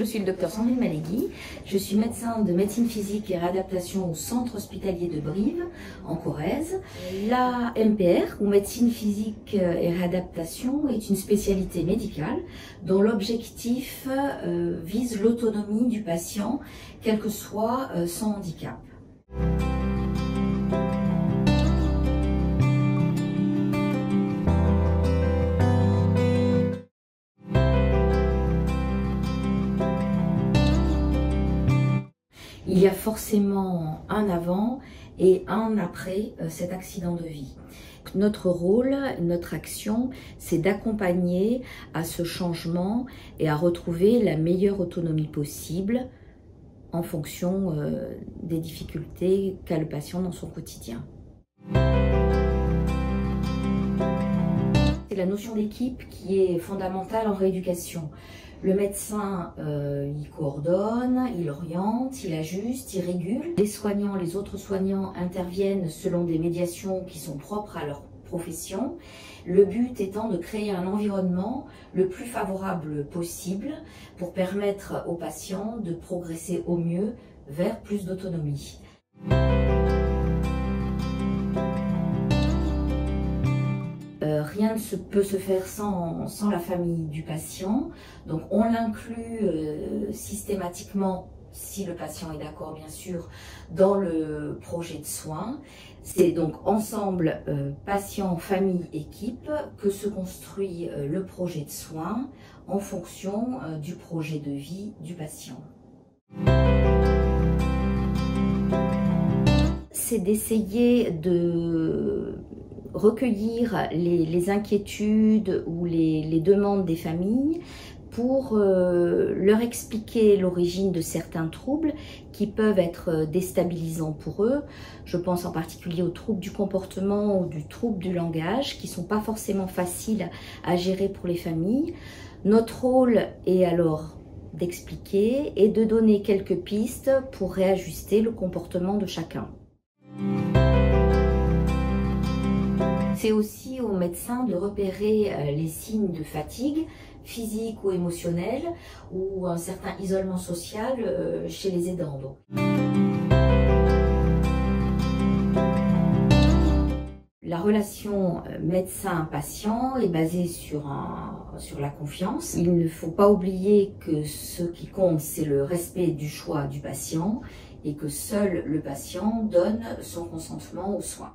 Je suis le docteur Sandrine Malegui, je suis médecin de médecine physique et réadaptation au centre hospitalier de Brive, en Corrèze. La MPR, ou médecine physique et réadaptation, est une spécialité médicale dont l'objectif vise l'autonomie du patient, quel que soit son handicap. Il y a forcément un avant et un après cet accident de vie. Notre rôle, notre action, c'est d'accompagner à ce changement et à retrouver la meilleure autonomie possible en fonction des difficultés qu'a le patient dans son quotidien. C'est la notion d'équipe qui est fondamentale en rééducation. Le médecin, il coordonne, il oriente, il ajuste, il régule. Les soignants, les autres soignants interviennent selon des médiations qui sont propres à leur profession. Le but étant de créer un environnement le plus favorable possible pour permettre aux patients de progresser au mieux vers plus d'autonomie. Rien ne peut se faire sans la famille du patient, donc on l'inclut systématiquement, si le patient est d'accord bien sûr, dans le projet de soins. C'est donc ensemble, patient, famille, équipe, que se construit le projet de soins en fonction du projet de vie du patient. C'est d'essayer de recueillir les inquiétudes ou les demandes des familles pour leur expliquer l'origine de certains troubles qui peuvent être déstabilisants pour eux. Je pense en particulier aux troubles du comportement ou du trouble du langage qui ne sont pas forcément faciles à gérer pour les familles. Notre rôle est alors d'expliquer et de donner quelques pistes pour réajuster le comportement de chacun. C'est aussi aux médecins de repérer les signes de fatigue physique ou émotionnelle ou un certain isolement social chez les aidants. La relation médecin-patient est basée sur la confiance. Il ne faut pas oublier que ce qui compte, c'est le respect du choix du patient et que seul le patient donne son consentement aux soins.